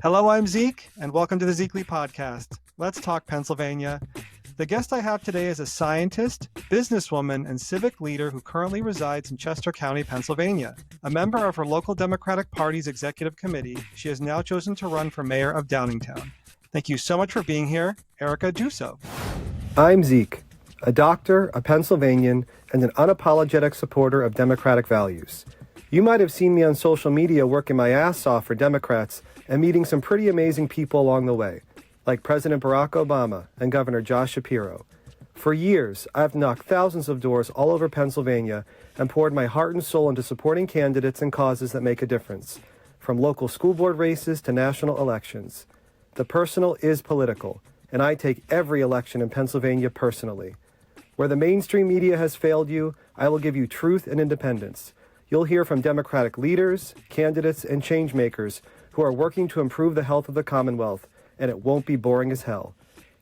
Hello, I'm Zeke, and welcome to the Zekely Podcast. Let's talk Pennsylvania. The guest I have today is a scientist, businesswoman, and civic leader who currently resides in Chester County, Pennsylvania. A member of her local Democratic Party's executive committee, she has now chosen to run for mayor of Downingtown. Thank you so much for being here, Erica Deuso. I'm Zeke, a doctor, a Pennsylvanian, and an unapologetic supporter of democratic values. You might have seen me on social media working my ass off for Democrats and meeting some pretty amazing people along the way, like President Barack Obama and Governor Josh Shapiro. For years, I've knocked thousands of doors all over Pennsylvania and poured my heart and soul into supporting candidates and causes that make a difference, from local school board races to national elections. The personal is political, and I take every election in Pennsylvania personally. Where the mainstream media has failed you, I will give you truth and independence. You'll hear from Democratic leaders, candidates, and change makers who are working to improve the health of the Commonwealth, and it won't be boring as hell.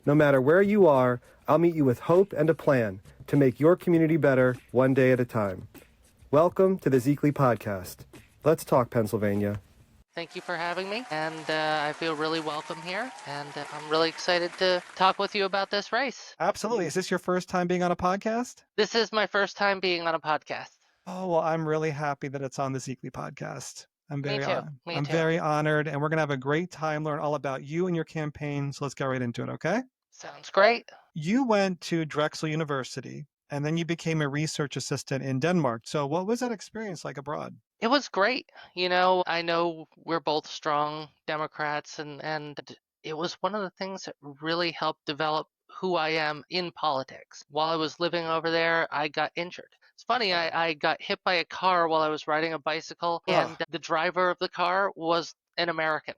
No matter where you are, I'll meet you with hope and a plan to make your community better one day at a time. Welcome to the Zekely Podcast. Let's talk Pennsylvania. Thank you for having me, and I feel really welcome here, and I'm really excited to talk with you about this race. Absolutely. Is this your first time being on a podcast? This is my first time being on a podcast. Oh, well, I'm really happy that it's on the Zekely Podcast. I'm Me too. very honored, and we're going to have a great time, learn all about you and your campaign. So let's get right into it, okay? Sounds great. You went to Drexel University, and then you became a research assistant in Denmark. So what was that experience like abroad? It was great. You know, I know we're both strong Democrats, and it was one of the things that really helped develop who I am in politics. While I was living over there, I got injured. It's funny, I got hit by a car while I was riding a bicycle, and the driver of the car was an American.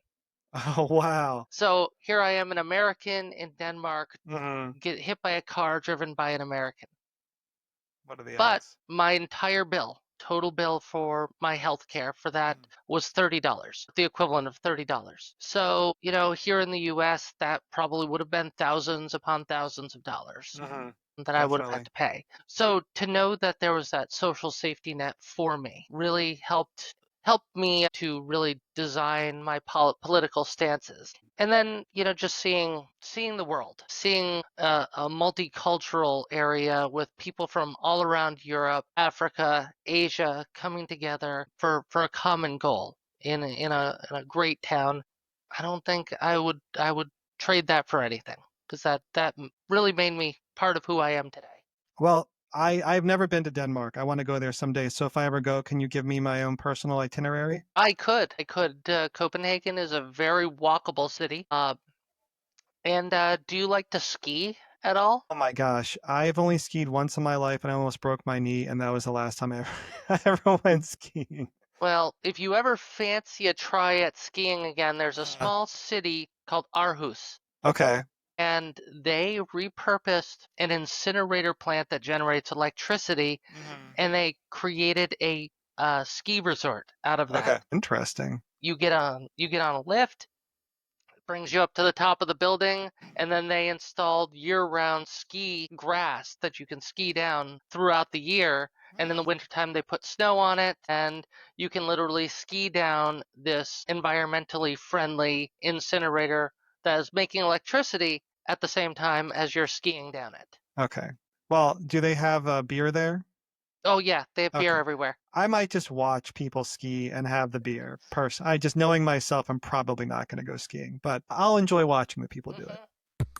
Oh, wow. So here I am, an American in Denmark, Mm-hmm. get hit by a car driven by an American. What are the But odds? my entire bill, total bill for my health care for that was $30, the equivalent of $30. So, you know, here in the US, that probably would have been thousands upon thousands of dollars that I would have had to pay. So to know that there was that social safety net for me really helped me to really design my political stances. And then, you know, just seeing the world, seeing a multicultural area with people from all around Europe, Africa, Asia coming together for a common goal in a great town. I don't think I would trade that for anything, because that really made me part of who I am today. Well, I've never been to Denmark. I want to go there someday. So if I ever go, can you give me my own personal itinerary? I could. Copenhagen is a very walkable city. And do you like to ski at all? Oh my gosh. I've only skied once in my life and I almost broke my knee. And that was the last time I ever went skiing. Well, if you ever fancy a try at skiing again, there's a small city called Aarhus. Okay. And they repurposed an incinerator plant that generates electricity, and they created a ski resort out of that. Okay. Interesting. You get on a lift, it brings you up to the top of the building, and then they installed year-round ski grass that you can ski down throughout the year. And in the wintertime, they put snow on it, and you can literally ski down this environmentally friendly incinerator that is making electricity at the same time as you're skiing down it. Okay. Well, do they have beer there? Oh yeah, they have beer everywhere. I might just watch people ski and have the beer. I just knowing myself, I'm probably not going to go skiing, but I'll enjoy watching the people do it.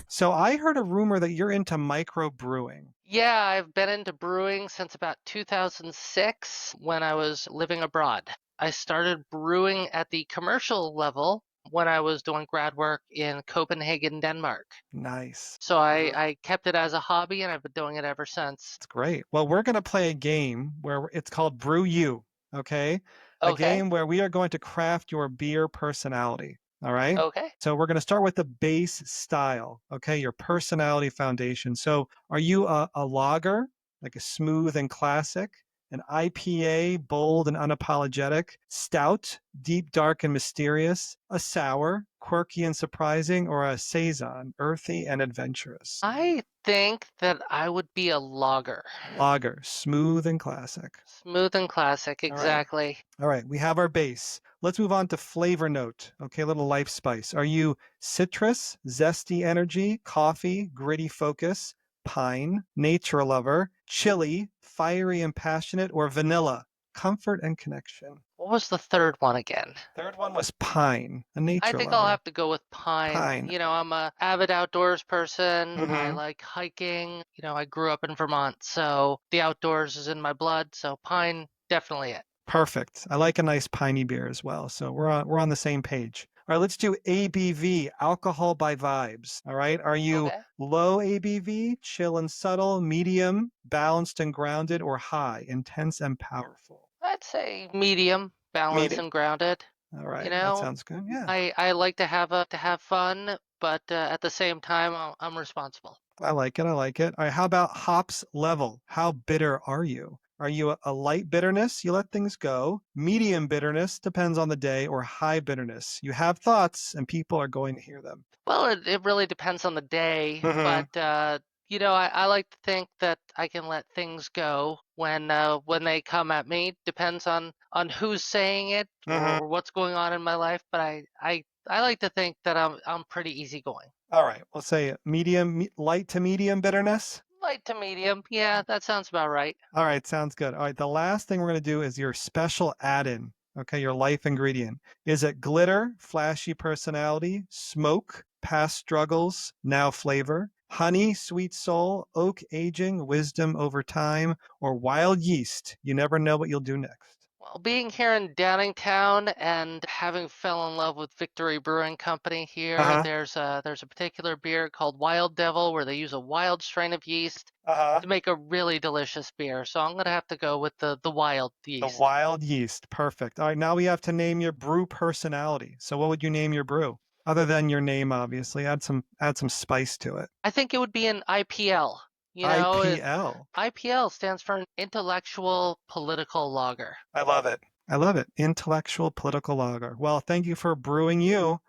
So I heard a rumor that you're into micro brewing. Yeah, I've been into brewing since about 2006 when I was living abroad. I started brewing at the commercial level when I was doing grad work in Copenhagen, Denmark. Nice. So I kept it as a hobby, and I've been doing it ever since. That's great. Well, we're going to play a game where it's called Brew You, okay? A game where we are going to craft your beer personality, all right? Okay. So we're going to start with the base style, okay? Your personality foundation. So are you a lager, like a smooth and classic, an IPA, bold and unapologetic, stout, deep, dark and mysterious, a sour, quirky and surprising, or a saison, earthy and adventurous? I think that I would be a lager. Lager, smooth and classic. Smooth and classic, All right. exactly. All right, we have our base. Let's move on to flavor note. Okay, a little life spice. Are you citrus, zesty energy, coffee, gritty focus, pine, nature lover, chili, fiery and passionate, or vanilla, comfort and connection? What was the third one again? Third one was pine, a I nature think I'll lover. have to go with pine. Pine. I'm a avid outdoors person. I Mhm. like hiking. I grew up in Vermont, so the outdoors is in my blood. So pine, definitely it. Perfect. I like a nice piney beer as well. So we're on the same page. All right, let's do ABV, alcohol by vibes. All right. Are you Okay. low ABV, chill and subtle, medium, balanced and grounded, or high, intense and powerful? I'd say medium, balanced Medium. and grounded. All You right, that know, sounds good. Yeah, I like to have fun, but at the same time, I'm responsible. I like it. I like it. All right, how about hops level? How bitter are you? Are you a light bitterness? You let things go. Medium bitterness depends on the day, or high bitterness. You have thoughts, and people are going to hear them. Well, it really depends on the day, Mm-hmm. but I like to think that I can let things go when they come at me. Depends on who's saying it Mm-hmm. or what's going on in my life, but I like to think that I'm pretty easygoing. All right, we'll say medium, light to medium bitterness. Light to medium. Yeah, that sounds about right. All right, sounds good. All right, the last thing we're going to do is your special add-in. Okay, your life ingredient. Is it glitter, flashy personality, smoke, past struggles, now flavor, honey, sweet soul, oak aging, wisdom over time, or wild yeast? You never know what you'll do next. Well, being here in Downingtown and having fell in love with Victory Brewing Company here, Uh-huh. there's a particular beer called Wild Devil where they use a wild strain of yeast Uh-huh. to make a really delicious beer. So I'm gonna have to go with the wild The yeast. wild yeast. Perfect. All right, now we have to name your brew personality. So what would you name your brew? Other than your name, obviously. Add some spice to it. I think it would be an IPL. IPL. IPL stands for an intellectual political lager. I love it. I love it. Intellectual political lager. Well, thank you for brewing you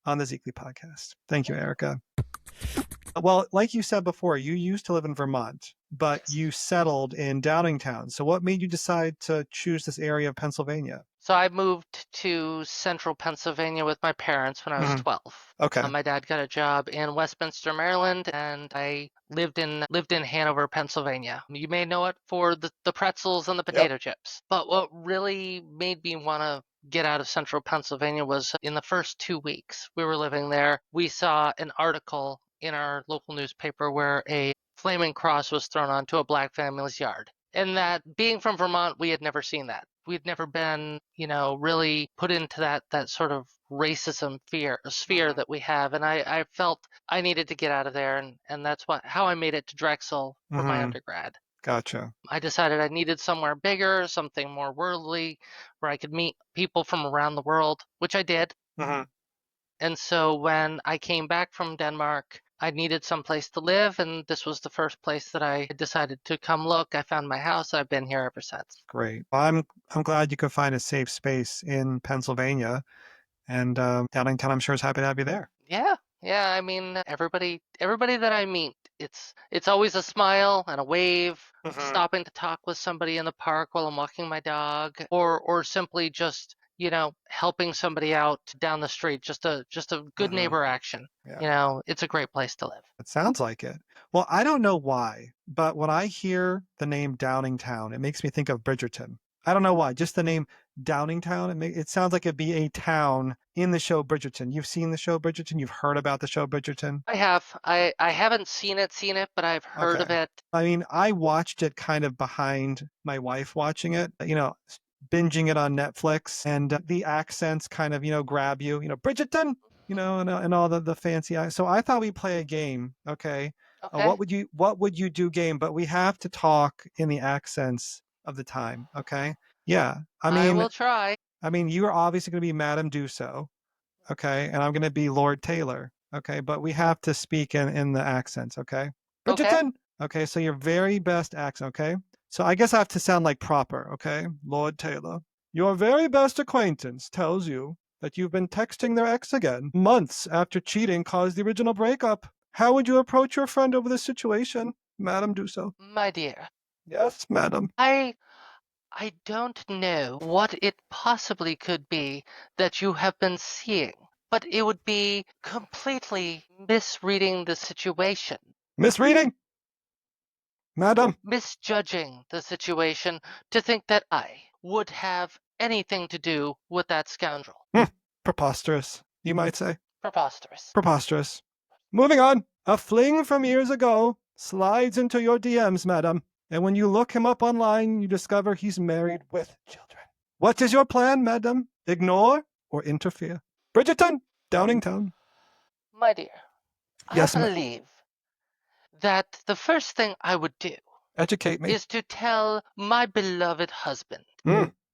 on the Zekely podcast. Thank you, Erica. Well, like you said before, you used to live in Vermont, but Yes. you settled in Downingtown. So what made you decide to choose this area of Pennsylvania? So I moved to central Pennsylvania with my parents when I was Mhm. 12. Okay. My dad got a job in Westminster, Maryland, and I lived in Hanover, Pennsylvania. You may know it for the pretzels and the Yep. potato chips. But what really made me want to get out of central Pennsylvania was in the first 2 weeks we were living there, we saw an article in our local newspaper where a flaming cross was thrown onto a black family's yard. And that being from Vermont, we had never seen that. We'd never been, really put into that sort of racism sphere Mhm. that we have. And I felt I needed to get out of there, and that's how I made it to Drexel for my Mhm. undergrad. Gotcha. I decided I needed somewhere bigger, something more worldly, where I could meet people from around the world, which I did. Mhm. And so when I came back from Denmark, I needed some place to live, and this was the first place that I decided to come look. I found my house. I've been here ever since. Great. Well, I'm glad you could find a safe space in Pennsylvania, and Downingtown, I'm sure, is happy to have you there. Yeah, yeah. I mean, everybody that I meet, it's always a smile and a wave, Mhm. stopping to talk with somebody in the park while I'm walking my dog, or simply just helping somebody out down the street. Just a good Mhm. neighbor action. Yeah. It's a great place to live. It sounds like it. Well, I don't know why, but when I hear the name Downingtown, it makes me think of Bridgerton. I don't know why. Just the name Downingtown, it sounds like it'd be a town in the show Bridgerton. You've seen the show Bridgerton? You've heard about the show Bridgerton? I have. I haven't seen it, but I've heard of Okay. it. I mean, I watched it kind of behind my wife watching it, binging it on Netflix, and the accents kind of, grab you, Bridgerton, and all the fancy. So I thought we'd play a game. Okay. Okay. What would you do game? But we have to talk in the accents of the time. Okay. Yeah. I I mean, will try. you're obviously going to be Madame Dussault. Okay. And I'm going to be Lord Taylor. Okay. But we have to speak in the accents. Okay. Okay. Bridgerton. Okay. So your very best accent. Okay. So I guess I have to sound like proper, okay? Lord Taylor. Your very best acquaintance tells you that you've been texting their ex again months after cheating caused the original breakup. How would you approach your friend over this situation, Madame Deuso? My dear, Yes, madam. I don't know what it possibly could be that you have been seeing, but it would be completely misreading the situation. Misreading? Madam. Misjudging the situation to think that I would have anything to do with that scoundrel. Preposterous, you might say. Preposterous. Preposterous. Moving on. A fling from years ago slides into your DMs, madam, and when you look him up online, you discover he's married with children. What is your plan, madam? Ignore or interfere? Bridgerton, Downingtown. My dear, Yes, I believe that the first thing I would do educate me. is to tell my beloved husband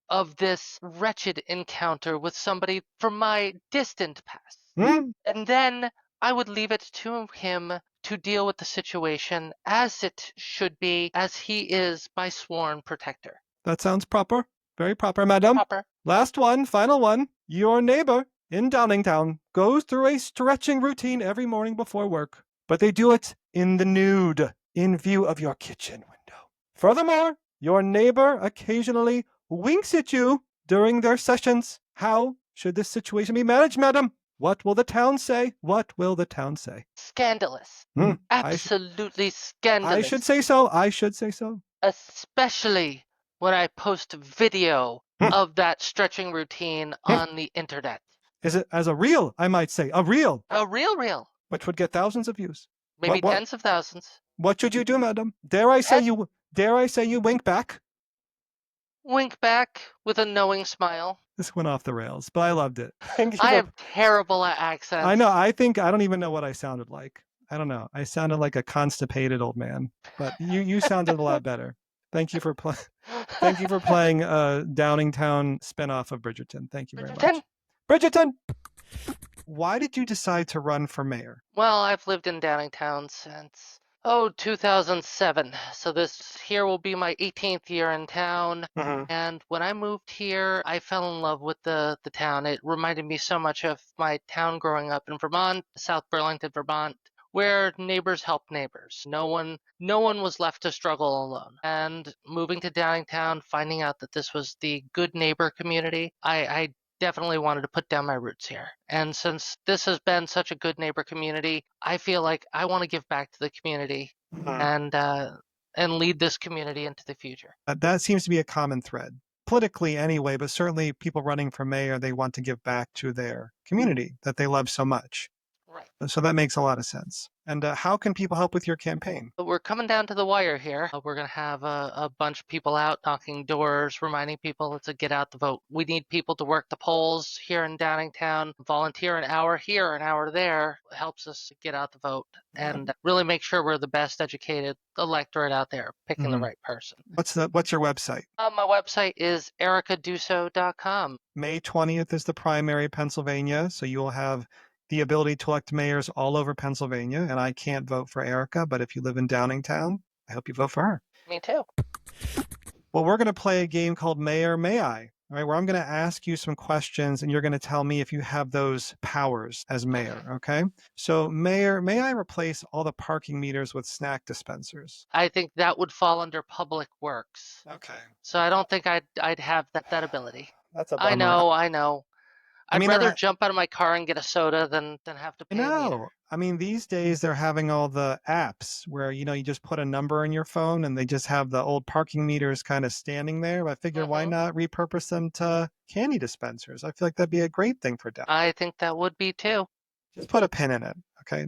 of this wretched encounter with somebody from my distant past. And then I would leave it to him to deal with the situation as it should be, as he is my sworn protector. That sounds proper. Very proper, madam. Proper. Last one, final one. Your neighbor in Downingtown goes through a stretching routine every morning before work, but they do it in the nude, in view of your kitchen window. Furthermore, your neighbor occasionally winks at you during their sessions. How should this situation be managed, madam? What will the town say? What will the town say? Scandalous. Absolutely scandalous. I should say so. I should say so. Especially when I post video of that stretching routine on the internet. Is it as a reel, I might say? A reel. A reel. Which would get thousands of views. Maybe tens of thousands. What should you do, madam? Dare I say you wink back? Wink back with a knowing smile. This went off the rails, but I loved it. I am terrible at accents. I know. I don't even know what I sounded like. I don't know. I sounded like a constipated old man, but you sounded a lot better. Thank you for playing Downingtown spinoff of Bridgerton. Thank you very much. Bridgerton! Why did you decide to run for mayor? Well, I've lived in Downingtown since 2007. So this here will be my 18th year in town. And when I moved here, I fell in love with the town. It reminded me so much of my town growing up in Vermont, South Burlington, Vermont, where neighbors help neighbors. No one was left to struggle alone. And moving to Downingtown, finding out that this was the good neighbor community, I definitely wanted to put down my roots here. And since this has been such a good neighbor community, I feel like I want to give back to the community and lead this community into the future. That seems to be a common thread. Politically anyway, but certainly people running for mayor, they want to give back to their community that they love so much. Right. So that makes a lot of sense. And how can people help with your campaign? We're coming down to the wire here. We're going to have a bunch of people out knocking doors, reminding people to get out the vote. We need people to work the polls here in Downingtown. Volunteer an hour here, an hour there helps us get out the vote and really make sure we're the best educated electorate out there, picking the right person. What's your website? My website is ericadeuso.com. May 20th is the primary, Pennsylvania, so you will have the ability to elect mayors all over Pennsylvania, and I can't vote for Erica, but if you live in Downingtown, I hope you vote for her. Me too. Well, we're going to play a game called Mayor May I, all right, where I'm going to ask you some questions, and you're going to tell me if you have those powers as mayor, okay? So, Mayor, may I replace all the parking meters with snack dispensers? I think that would fall under public works. Okay. So I don't think I'd have that ability. That's a bummer. I know. I'd rather jump out of my car and get a soda than have to pay a meter. I mean, these days they're having all the apps where, you just put a number in your phone and they just have the old parking meters kind of standing there. I figure why not repurpose them to candy dispensers? I feel like that'd be a great thing for Down. I think that would be too. Just put a pin in it, okay?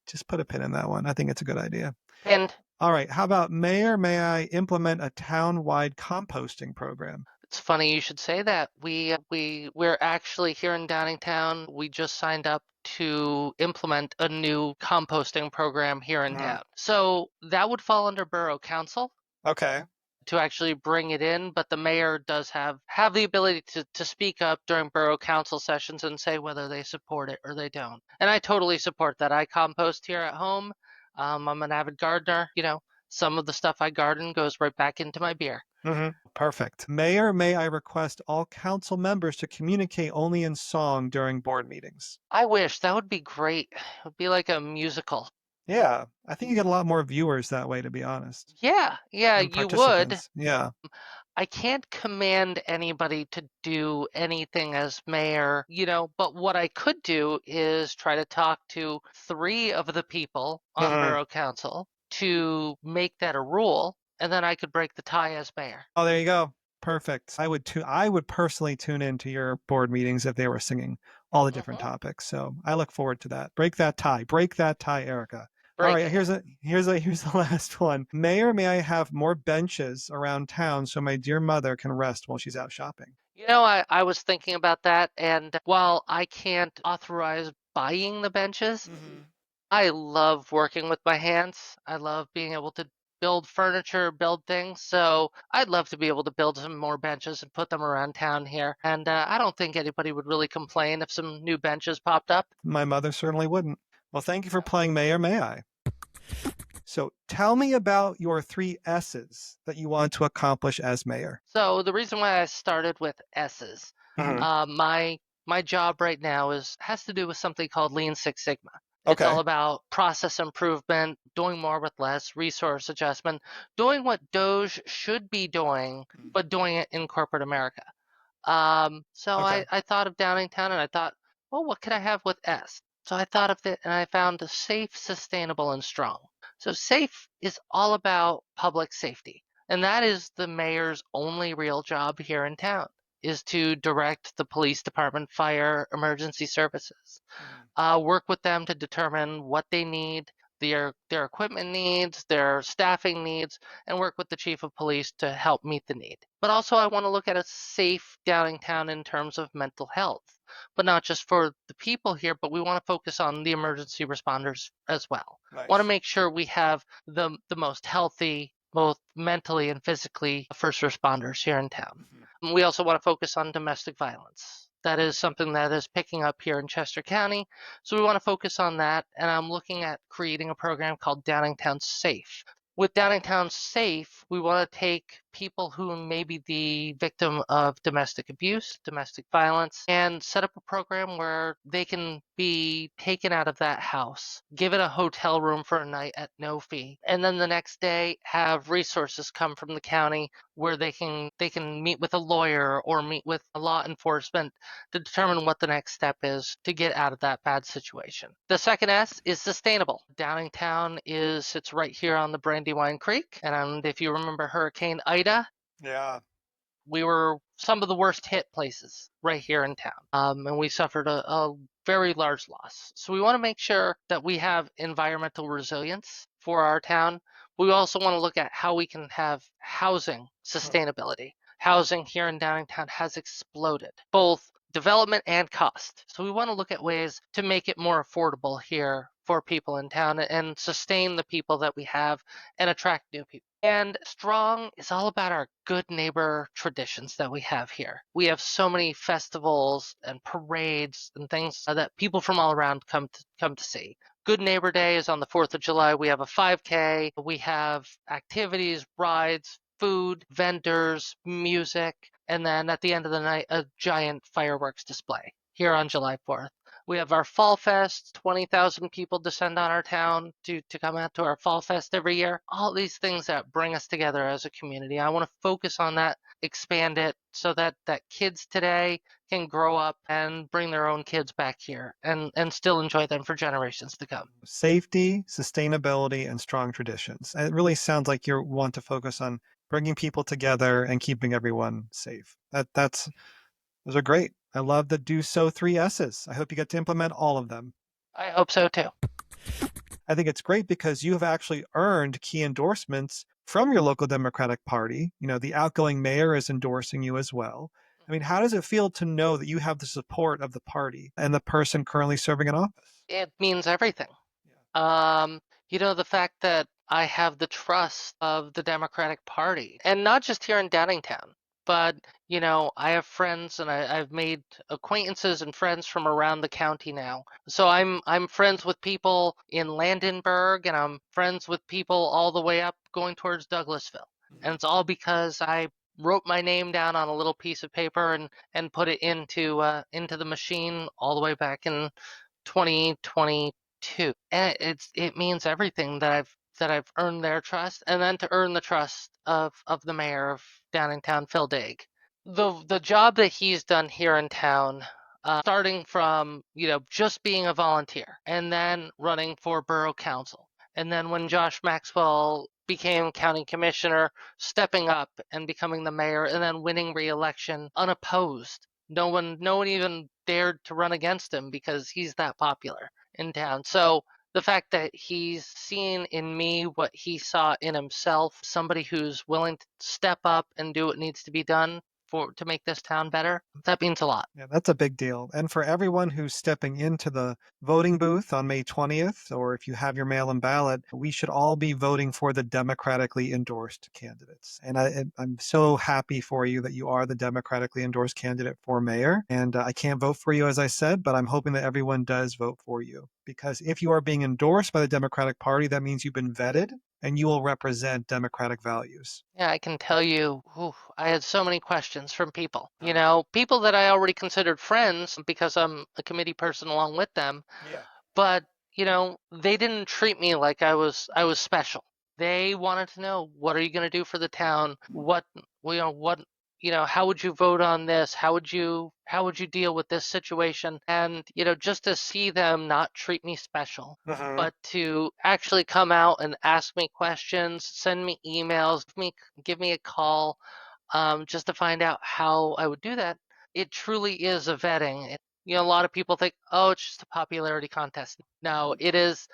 Just put a pin in that one. I think it's a good idea. Pinned. All right. How about Mayor, may I implement a town-wide composting program? It's funny you should say that. We're actually here in Downingtown. We just signed up to implement a new composting program here in town. So that would fall under Borough Council. Okay. To actually bring it in, but the mayor does have the ability to speak up during Borough Council sessions and say whether they support it or they don't. And I totally support that. I compost here at home. I'm an avid gardener, some of the stuff I garden goes right back into my beer. Perfect. Mayor, may I request all council members to communicate only in song during board meetings? I wish that would be great. It would be like a musical. Yeah, I think you get a lot more viewers that way, to be honest, Yeah, and you would. participants. Yeah. I can't command anybody to do anything as mayor, but what I could do is try to talk to 3 of the people on borough council to make that a rule, and then I could break the tie as mayor. Oh, there you go. Perfect. I would personally tune into your board meetings if they were singing all the different hmm topics. So I look forward to that. Break that tie. Break that tie, Erica. All right, Breaking it. here's the last one. Mayor, may I have more benches around town so my dear mother can rest while she's out shopping? I was thinking about that, and while I can't authorize buying the benches, I love working with my hands. I love being able to build furniture, build things. So I'd love to be able to build some more benches and put them around town here. And I don't think anybody would really complain if some new benches popped up. My mother certainly wouldn't. Well, thank you for playing Mayor, may I? So tell me about your 3 S's that you want to accomplish as mayor. So the reason why I started with S's, my job right now has to do with something called Lean Six Sigma. It's all about process improvement, doing more with less, resource adjustment, doing what Doge should be doing, but doing it in corporate America. So I thought of Downingtown and I thought, well, what could I have with S? So I thought of it and I found safe, sustainable, and strong. So safe is all about public safety. And that is the mayor's only real job here in town, is to direct the police department, fire, emergency services, work with them to determine what they need, their equipment needs, their staffing needs, and work with the chief of police to help meet the need. But also I want to look at a safe Downingtown in terms of mental health, but not just for the people here, but we want to focus on the emergency responders as well. Want to make sure we have the most healthy, both mentally and physically, first responders here in town. We also want to focus on domestic violence. That is something that is picking up here in Chester County. So we want to focus on that. And I'm looking at creating a program called Downingtown Safe. With Downingtown Safe, we want to take people who may be the victim of domestic abuse, domestic violence, and set up a program where they can be taken out of that house, given a hotel room for a night at no fee, and then the next day have resources come from the county where they can meet with a lawyer or meet with law enforcement to determine what the next step is to get out of that bad situation. The second S is sustainable. Downingtown sits right here on the Brandywine Creek, and if you remember Hurricane Ida, we were some of the worst hit places right here in town, and we suffered a very large loss. So we want to make sure that we have environmental resilience for our town. We also want to look at how we can have housing sustainability. Housing here in Downingtown has exploded, both development and cost. So we want to look at ways to make it more affordable here for people in town and sustain the people that we have and attract new people. And strong is all about our good neighbor traditions that we have here. We have so many festivals and parades and things that people from all around come to see. Good Neighbor Day is on the 4th of July. We have a 5K. We have activities, rides, food, vendors, music, and then at the end of the night, a giant fireworks display here on July 4th. We have our Fall Fest. 20,000 people descend on our town to come out to our Fall Fest every year. All these things that bring us together as a community. I want to focus on that, expand it so that kids today can grow up and bring their own kids back here and still enjoy them for generations to come. Safety, sustainability, and strong traditions. And it really sounds like you want to focus on bringing people together and keeping everyone safe. Those are great. I love the do so 3 S's. I hope you get to implement all of them. I hope so too. I think it's great because you have actually earned key endorsements from your local Democratic Party. The outgoing mayor is endorsing you as well. I mean, how does it feel to know that you have the support of the party and the person currently serving in office? It means everything. The fact that I have the trust of the Democratic Party, and not just here in Downingtown. but I have friends and I've made acquaintances and friends from around the county now. So I'm friends with people in Landenberg, and I'm friends with people all the way up going towards Douglasville. And it's all because I wrote my name down on a little piece of paper and put it into the machine all the way back in 2022. And it means everything that I've earned their trust, and then to earn the trust of the mayor of Downingtown, Phil Daig. The job that he's done here in town, starting from just being a volunteer, and then running for borough council, and then when Josh Maxwell became county commissioner, stepping up and becoming the mayor, and then winning re-election unopposed. No one even dared to run against him because he's that popular in town. So the fact that he's seen in me what he saw in himself, somebody who's willing to step up and do what needs to be done to make this town better, that means a lot. Yeah, that's a big deal. And for everyone who's stepping into the voting booth on May 20th, or if you have your mail-in ballot, we should all be voting for the democratically endorsed candidates. And I'm so happy for you that you are the democratically endorsed candidate for mayor. And I can't vote for you, as I said, but I'm hoping that everyone does vote for you. Because if you are being endorsed by the Democratic Party, that means you've been vetted and you will represent democratic values. Yeah, I can tell you, I had so many questions from people. People that I already considered friends because I'm a committee person along with them. Yeah. But, they didn't treat me like I was special. They wanted to know, what are you going to do for the town? How would you vote on this? How would you deal with this situation? And, just to see them not treat me special, but to actually come out and ask me questions, send me emails, give me a call, just to find out how I would do that. It truly is a vetting. A lot of people think, oh, it's just a popularity contest. No, it is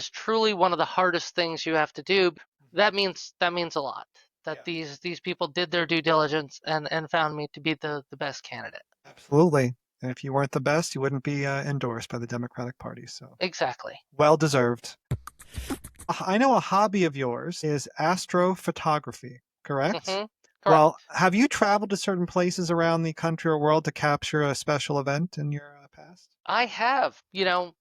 truly one of the hardest things you have to do. That means a lot. That these people did their due diligence and found me to be the best candidate. Absolutely. And if you weren't the best, you wouldn't be endorsed by the Democratic Party. So Exactly. well deserved. I know a hobby of yours is astrophotography, correct? Correct. Well, have you traveled to certain places around the country or world to capture a special event in your past? I have.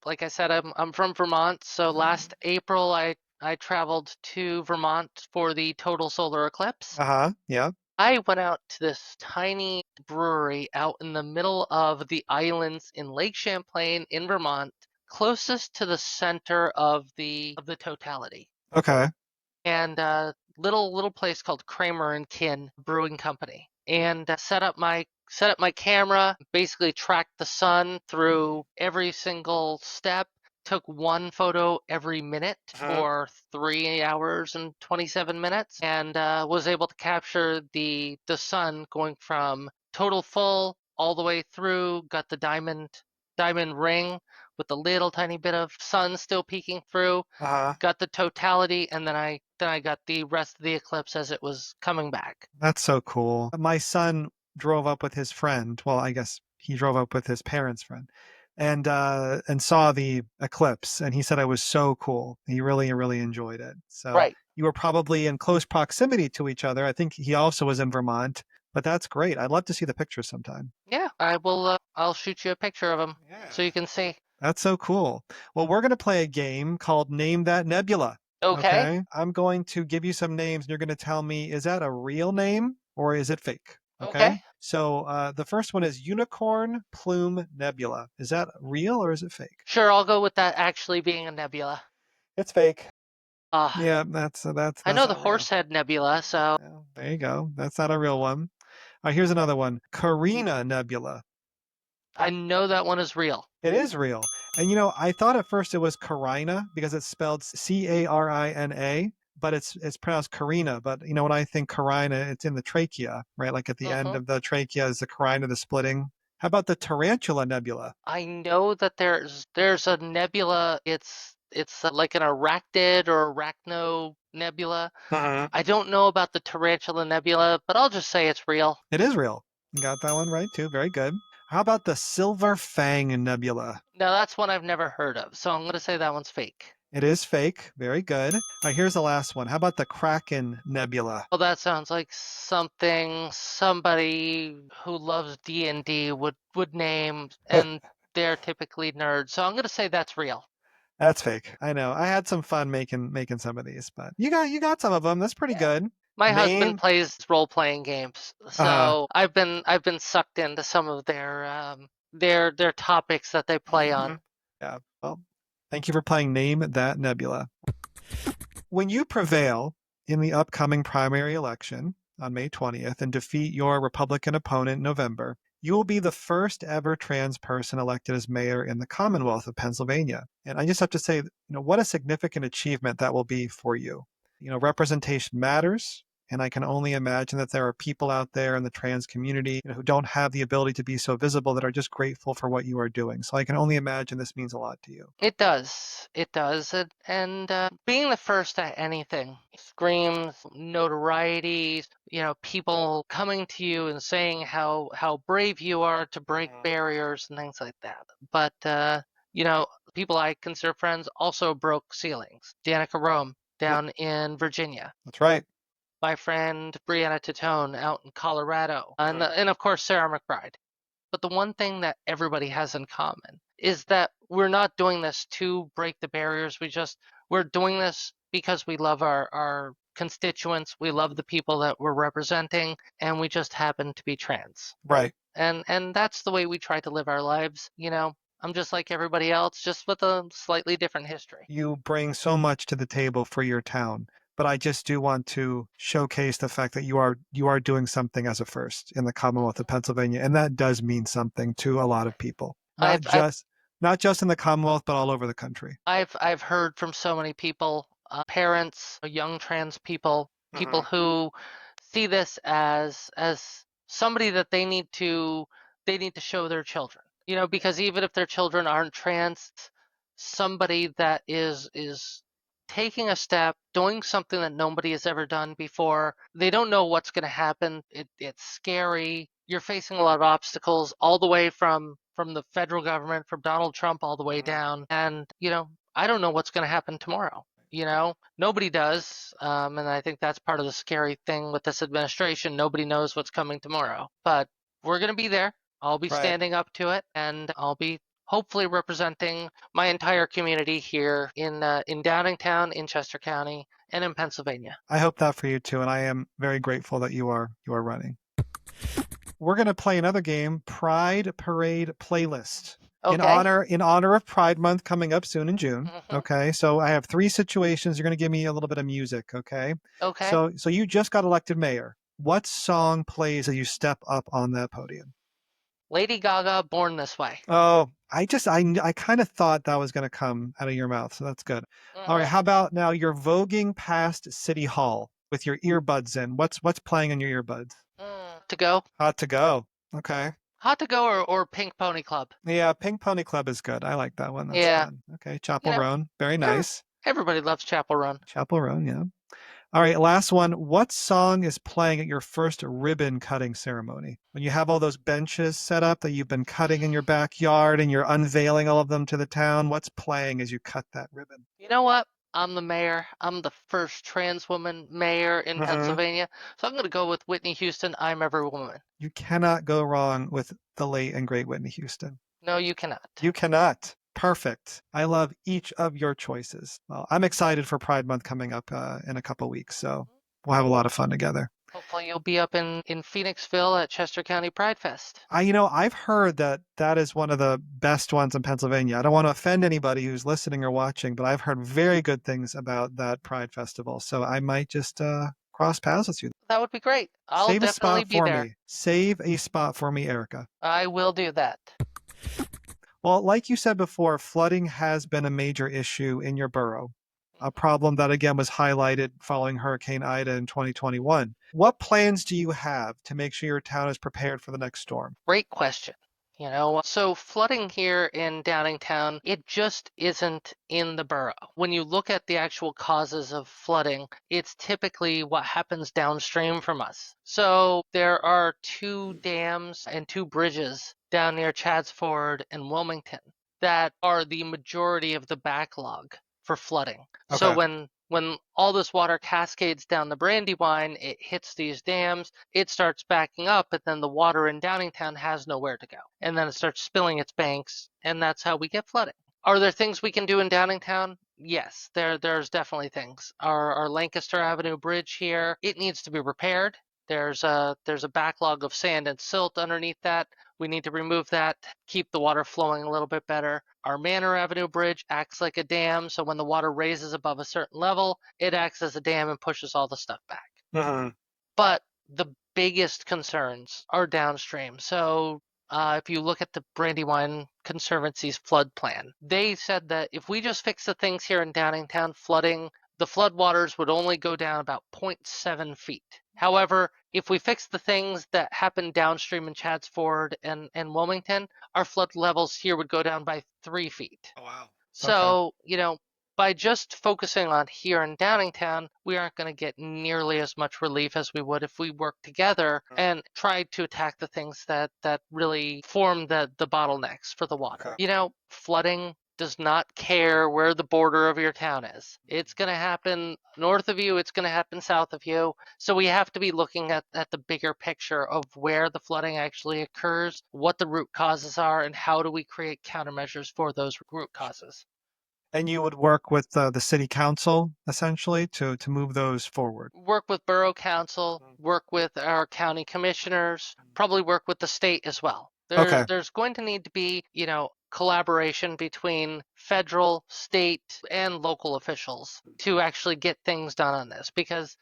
Like I said, I'm from Vermont, so last April I traveled to Vermont for the total solar eclipse. Uh-huh. Yeah. I went out to this tiny brewery out in the middle of the islands in Lake Champlain in Vermont, closest to the center of the totality. Okay. And little place called Kramer and Kin Brewing Company, and set up my camera, basically tracked the sun through every single step, took one photo every minute for 3 hours and 27 minutes, and was able to capture the sun going from total full all the way through, got the diamond ring with a little tiny bit of sun still peeking through, Uh-huh. got the totality, and then I got the rest of the eclipse as it was coming back. That's so cool. My son drove up with his friend. Well, I guess he drove up with his parents' friend and saw the eclipse, and he said it was so cool. He really, really enjoyed it. So Right. you were probably in close proximity to each other. I think he also was in Vermont, but that's great. I'd love to see the pictures sometime. Yeah, I will. I'll shoot you a picture of him so you can see. That's so cool. Well, we're going to play a game called Name That Nebula. Okay. I'm going to give you some names, and you're going to tell me, is that a real name or is it fake? Okay. So the first one is Unicorn Plume Nebula. Is that real or is it fake? Sure, I'll go with that actually being a nebula. It's fake. Uh, Yeah, that's I know not the real. Horsehead Nebula, so Yeah, there you go. That's not a real one. Here's another one. Carina Nebula. I know that one is real. It is real. And I thought at first it was Carina because it's spelled Carina, but it's pronounced Carina. But when I think Carina, it's in the trachea, right? Like at the end of the trachea is the carina, the splitting. How about the Tarantula Nebula? I know that there's a nebula. It's like an arachnid or arachno nebula. I don't know about the Tarantula Nebula, but I'll just say it's real. It is real. You got that one right too. Very good. How about the Silver Fang Nebula? Now that's one I've never heard of, so I'm going to say that one's fake. It is fake. Very good. All right, here's the last one. How about the Kraken Nebula? Well, that sounds like something somebody who loves D&D would name, and they're typically nerds. So I'm going to say that's real. That's fake. I know. I had some fun making some of these, but you got some of them. That's pretty good. My husband Name. plays role-playing games, Uh, so I've been sucked into some of their topics that they play on. yeah. Well, thank you for playing Name That Nebula. When you prevail in the upcoming primary election on May 20th and defeat your Republican opponent in November, you will be the first ever trans person elected as mayor in the Commonwealth of Pennsylvania. And I just have to say, what a significant achievement that will be for you. Representation matters. And I can only imagine that there are people out there in the trans community, who don't have the ability to be so visible, that are just grateful for what you are doing. So I can only imagine this means a lot to you. It does. It does. And being the first at anything screams notoriety, people coming to you and saying how brave you are to break barriers and things like that. But, people I consider friends also broke ceilings. Danica Rome Yep, down in Virginia. that's right. My friend Brianna Titone out in Colorado. And of course, Sarah McBride. But the one thing that everybody has in common is that we're not doing this to break the barriers. We're doing this because we love our constituents. We love the people that we're representing, and we just happen to be trans. Right. And that's the way we try to live our lives. I'm just like everybody else, just with a slightly different history. You bring so much to the table for your town, but I just do want to showcase the fact that you are doing something as a first in the Commonwealth of Pennsylvania, and that does mean something to a lot of people. Not I've I've just not just in the Commonwealth, but all over the country. I've heard from so many people, parents, young trans people, people Hmm. who see this as somebody that they need to show their children. Because even if their children aren't trans, somebody that is taking a step, doing something that nobody has ever done before. They don't know what's going to happen. It's scary. You're facing a lot of obstacles all the way from the federal government, from Donald Trump all the way down. And, I don't know what's going to happen tomorrow. Nobody does. And I think that's part of the scary thing with this administration. Nobody knows what's coming tomorrow. But we're going to be there. I'll be Right. standing up to it, and I'll be hopefully representing my entire community here in Downingtown, in Chester County, and in Pennsylvania. I hope that for you too, and I am very grateful that you are running. We're going to play another game, Pride Parade Playlist. In Okay. honor of Pride Month coming up soon in June. Mhm. Okay, so I have three situations. You're going to give me a little bit of music. Okay, Okay. so you just got elected mayor. What song plays as you step up on that podium? Lady Gaga, Born This Way. Oh, I kind of thought that was going to come out of your mouth, so that's good. All right, Mhm. how about now you're voguing past City Hall with your earbuds in. What's playing in your earbuds? To go. Hot to go. Okay. Hot to Go or Pink Pony Club. Yeah, Pink Pony Club is good. I like that one. That's Yeah. fun. Okay, You Chapel know, Roan. Very eh, nice. everybody loves Chapel Run. Chapel Roan, yeah. All right, last one. What song is playing at your first ribbon cutting ceremony? When you have all those benches set up that you've been cutting in your backyard and you're unveiling all of them to the town, what's playing as you cut that ribbon? You know what? I'm the mayor. I'm the first trans woman mayor in Uh-huh. Pennsylvania. So I'm going to go with Whitney Houston, I'm Every Woman. You cannot go wrong with the late and great Whitney Houston. No, you cannot. You cannot. Perfect. I love each of your choices. Well, I'm excited for Pride Month coming up in a couple weeks, so we'll have a lot of fun together. Hopefully you'll be up in Phoenixville at Chester County Pride Fest. I've heard that that is one of the best ones in Pennsylvania. I don't want to offend anybody who's listening or watching, but I've heard very good things about that Pride Festival. So I might just cross paths with you. That would be great. I'll Save a definitely spot be for there. me. Save a spot for me, Erica. I will do that. Well, like you said before, flooding has been a major issue in your borough, a problem that again was highlighted following Hurricane Ida in 2021. What plans do you have to make sure your town is prepared for the next storm? Great question. So flooding here in Downingtown, it just isn't in the borough. When you look at the actual causes of flooding, it's typically what happens downstream from us. So there are two dams and two bridges down near Chadds Ford and Wilmington that are the majority of the backlog for flooding. So Okay. when all this water cascades down the Brandywine, it hits these dams, it starts backing up, and then the water in Downingtown has nowhere to go. And then it starts spilling its banks, and that's how we get flooding. Are there things we can do in Downingtown? Yes, there's definitely things. Our Lancaster Avenue Bridge here, it needs to be repaired. There's a backlog of sand and silt underneath that. We need to remove that, keep the water flowing a little bit better. Our Manor Avenue Bridge acts like a dam, so when the water raises above a certain level, it acts as a dam and pushes all the stuff back. Mm-hmm. But the biggest concerns are downstream. So if you look at the Brandywine Conservancy's flood plan, they said that if we just fix the things here in Downingtown, the floodwaters would only go down about 0.7 feet. However, if we fix the things that happen downstream in Chadds Ford and Wilmington, our flood levels here would go down by 3 feet. Oh, wow. So, by just focusing on here in Downingtown, we aren't going to get nearly as much relief as we would if we worked together and tried to attack the things that really form the bottlenecks for the water. Okay. Flooding does not care where the border of your town is. It's going to happen north of you, it's going to happen south of you. So we have to be looking at the bigger picture of where the flooding actually occurs, what the root causes are, and how do we create countermeasures for those root causes. And you would work with the city council essentially to move those forward. Work with borough council, work with our county commissioners, probably work with the state as well. Okay. There's going to need to be, collaboration between federal, state, and local officials to actually get things done on this because,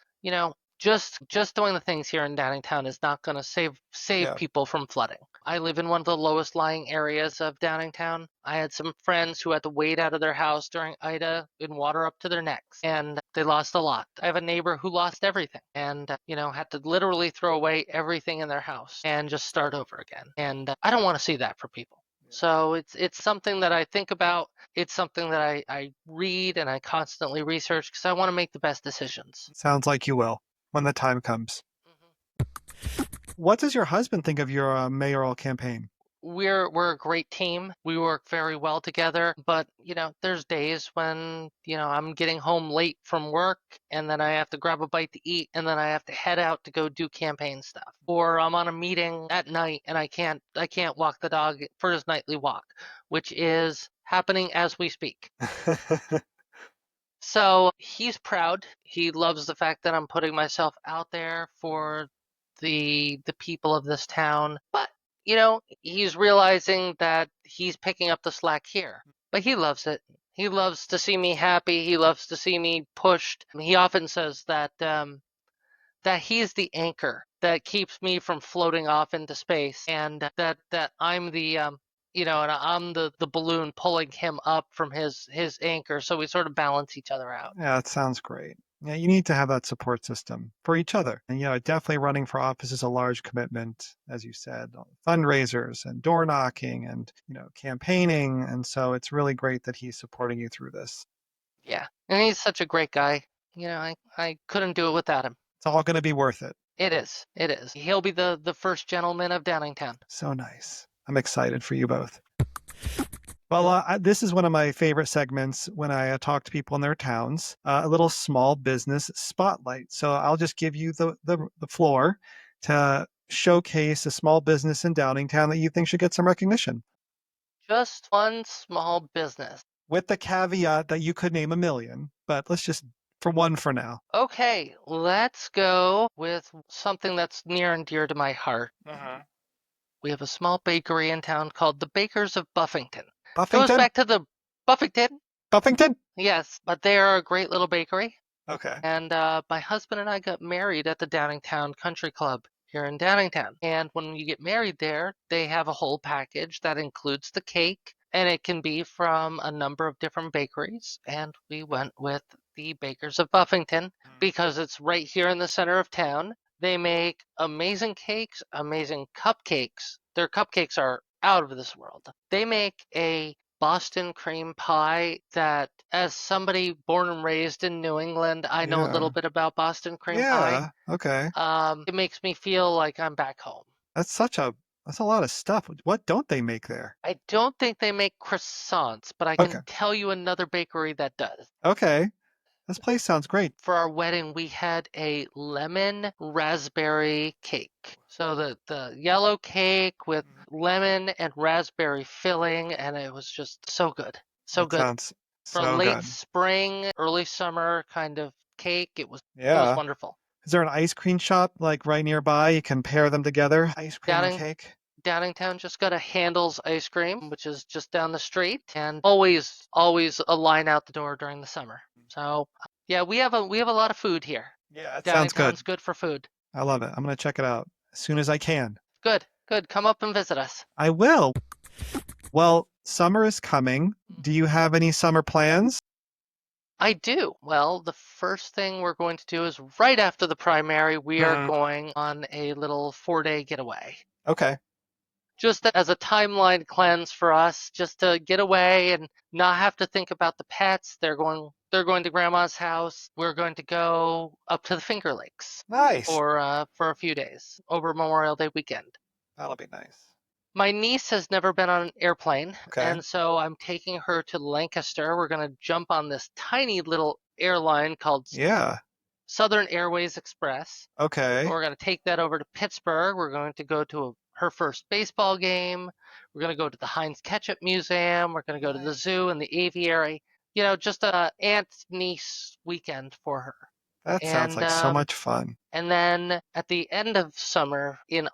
just doing the things here in Downingtown is not going to save Yeah. people from flooding. I live in one of the lowest lying areas of Downingtown. I had some friends who had to wade out of their house during Ida in water up to their necks, and they lost a lot. I have a neighbor who lost everything and, had to literally throw away everything in their house and just start over again. And I don't want to see that for people. So it's something that I think about. It's something that I read and I constantly research because I want to make the best decisions. Sounds like you will when the time comes. Mm-hmm. What does your husband think of your mayoral campaign? We're a great team. We work very well together, but there's days when, I'm getting home late from work and then I have to grab a bite to eat and then I have to head out to go do campaign stuff. Or I'm on a meeting at night and I can't walk the dog for his nightly walk, which is happening as we speak. So he's proud. He loves the fact that I'm putting myself out there for the people of this town. But, he's realizing that he's picking up the slack here. But he loves it. He loves to see me happy. He loves to see me pushed. He often says that that he's the anchor that keeps me from floating off into space, and that I'm the and I'm the balloon pulling him up from his anchor, so we sort of balance each other out. Yeah, it sounds great. Yeah, you need to have that support system for each other. And, definitely running for office is a large commitment, as you said, fundraisers and door knocking and, campaigning. And so it's really great that he's supporting you through this. Yeah, and he's such a great guy. I couldn't do it without him. It's all going to be worth it. It is. It is. He'll be the first gentleman of Downingtown. So nice. I'm excited for you both. Well, this is one of my favorite segments when I talk to people in their towns, a little small business spotlight. So I'll just give you the floor to showcase a small business in Downingtown that you think should get some recognition. Just one small business. With the caveat that you could name a million, but let's just for one for now. Okay, let's go with something that's near and dear to my heart. We have a small bakery in town called the Bakers of Buffington. Buffington? Goes back to the Buffington. Buffington? Yes, but they are a great little bakery. Okay. And my husband and I got married at the Downingtown Country Club here in Downingtown. And when you get married there, they have a whole package that includes the cake, and it can be from a number of different bakeries. And we went with the Bakers of Buffington because it's right here in the center of town. They make amazing cakes, amazing cupcakes. Their cupcakes are out of this world. They make a Boston cream pie that, as somebody born and raised in New England, I know a little bit about Boston cream pie. Yeah, okay. It makes me feel like I'm back home. That's such a That's a lot of stuff. What don't they make there? I don't think they make croissants, but I Okay. can tell you another bakery that does. Okay. This place sounds great. For our wedding, we had a lemon raspberry cake. So the yellow cake with lemon and raspberry filling, and it was just so good. So That good. sounds For a so late good. spring, early summer kind of cake, it was Yeah. wonderful. Is there an ice cream shop like right nearby? You can pair them together. Ice cream and Downing, cake. Downingtown just got a Handel's ice cream, which is just down the street, and always a line out the door during the summer. So yeah, we have a lot of food here. Yeah, that sounds good. Downingtown's good for food. I love it. I'm gonna check it out as soon as I can. Good, good. Come up and visit us. I will. Well, summer is coming. Do you have any summer plans? I do. Well, the first thing we're going to do is right after the primary, we are Mhm. going on a little 4-day getaway. Okay. Just as a timeline cleanse for us, just to get away and not have to think about the pets. They're going to grandma's house. We're going to go up to the Finger Lakes Nice. for a few days over Memorial Day weekend. That'll be nice. My niece has never been on an airplane, Okay. and so I'm taking her to Lancaster. We're going to jump on this tiny little airline called Yeah. Southern Airways Express. Okay. We're going to take that over to Pittsburgh. We're going to go to her first baseball game. We're going to go to the Heinz Ketchup Museum. We're going to go to the Nice. zoo and the aviary. You know, just a aunt-niece weekend for her. That sounds like so much fun. And then at the end of summer, in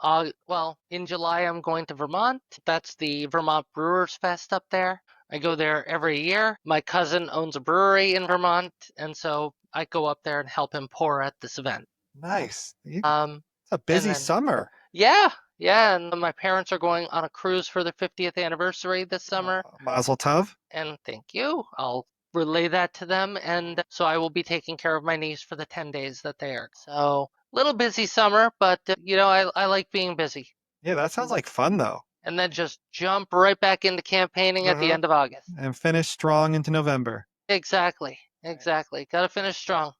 July, I'm going to Vermont. That's the Vermont Brewers Fest up there. I go there every year. My cousin owns a brewery in Vermont, and so I go up there and help him pour at this event. Nice. It's Um, a busy then- summer. yeah, and my parents are going on a cruise for their 50th anniversary this summer. Mazel tov. And thank you. I'll relay that to them. And so I will be taking care of my niece for the 10 days that they are. So little busy summer, but I like being busy. Yeah, that sounds like fun though. And then just jump right back into campaigning at the end of August. And finish strong into November. Exactly. Got to finish strong.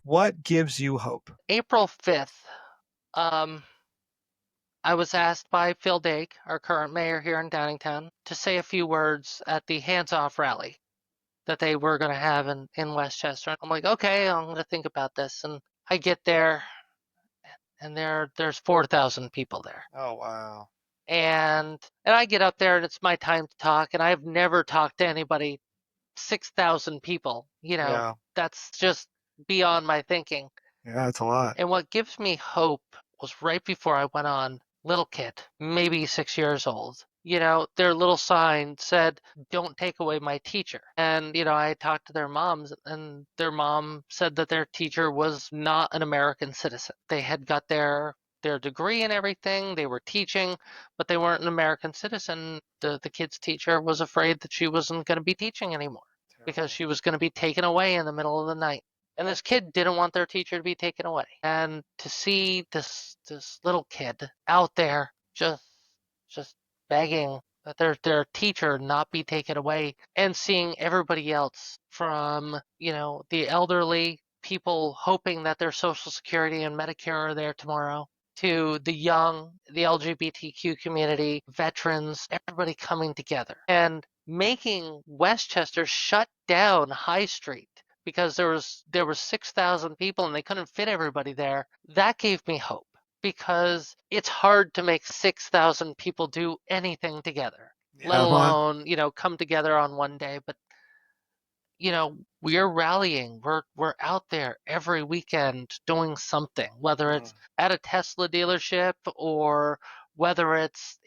What gives you hope? April 5th, I was asked by Phil Dake, our current mayor here in Downingtown, to say a few words at the Hands Off rally that they were going to have in Westchester. I'm like, okay, I'm going to think about this. And I get there, and there's 4,000 people there. Oh, wow. And I get up there, and it's my time to talk, and I've never talked to anybody, 6,000 people. Yeah. That's just beyond my thinking. Yeah, it's a lot. And what gives me hope was right before I went on, little kid, maybe 6 years old. Their little sign said, "Don't take away my teacher." And, I talked to their moms, and their mom said that their teacher was not an American citizen. They had got their degree and everything. They were teaching, but they weren't an American citizen. The kid's teacher was afraid that she wasn't going to be teaching anymore because she was going to be taken away in the middle of the night. And this kid didn't want their teacher to be taken away. And to see this little kid out there just begging that their teacher not be taken away, and seeing everybody else from, the elderly, people hoping that their Social Security and Medicare are there tomorrow, to the young, the LGBTQ community, veterans, everybody coming together and making Westchester shut down High Street because there was 6,000 people and they couldn't fit everybody there. That gave me hope, because it's hard to make 6,000 people do anything together, let alone, come together on one day. But, we're rallying. We're out there every weekend doing something, whether it's at a Tesla dealership or whether it's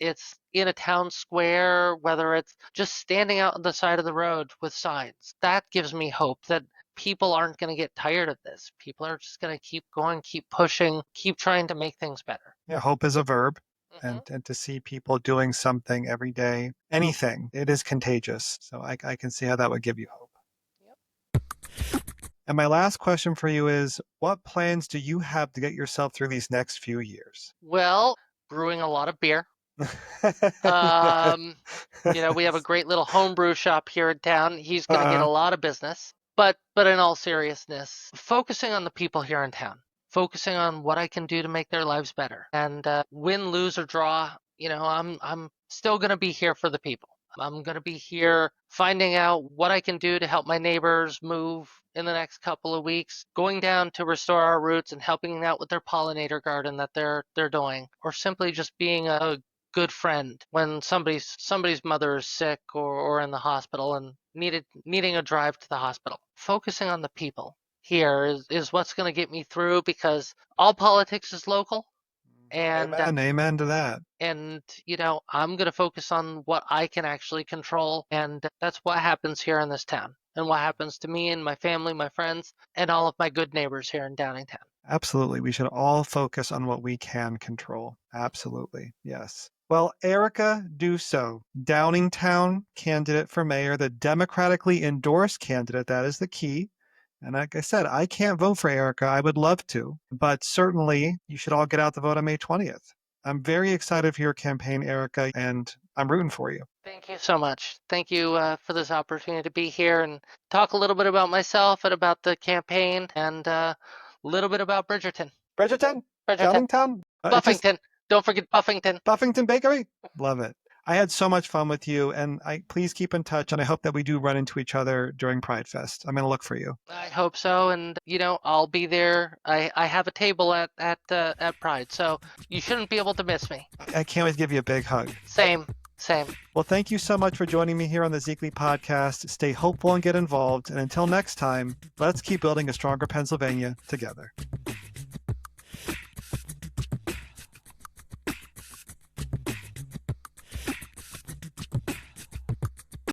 in a town square, whether it's just standing out on the side of the road with signs. That gives me hope that people aren't going to get tired of this. People are just going to keep going, keep pushing, keep trying to make things better. Yeah, hope is a verb. And to see people doing something every day, anything, it is contagious. So I can see how that would give you hope. Yep. And my last question for you is, what plans do you have to get yourself through these next few years? Well, brewing a lot of beer. We have a great little homebrew shop here in town. He's going to get a lot of business. But in all seriousness, focusing on the people here in town, focusing on what I can do to make their lives better. And win, lose, or draw, I'm still going to be here for the people. I'm going to be here finding out what I can do to help my neighbors move in the next couple of weeks, going down to restore our roots and helping out with their pollinator garden that they're doing, or simply just being a good friend when somebody's mother is sick or in the hospital and needing a drive to the hospital. Focusing on the people here is what's going to get me through, because all politics is local. And Amen to that. And I'm going to focus on what I can actually control, and that's what happens here in this town, and what happens to me and my family, my friends, and all of my good neighbors here in Downingtown. Absolutely. We should all focus on what we can control. Absolutely. Yes. Well, Erica Deuso, Downingtown candidate for mayor, the democratically endorsed candidate, that is the key. And like I said, I can't vote for Erica. I would love to, but certainly you should all get out the vote on May 20th. I'm very excited for your campaign, Erica, and I'm rooting for you. Thank you so much. Thank you for this opportunity to be here and talk a little bit about myself and about the campaign, and a little bit about Bridgerton. Bridgerton? Bridgerton. Downingtown? Buffington. Don't forget Buffington. Buffington Bakery? Love it. I had so much fun with you, and please keep in touch, and I hope that we do run into each other during Pride Fest. I'm going to look for you. I hope so, and I'll be there. I have a table at Pride, so you shouldn't be able to miss me. I can't wait to give you a big hug. Same. Well, thank you so much for joining me here on the Zekely Podcast. Stay hopeful and get involved, and until next time, let's keep building a stronger Pennsylvania together.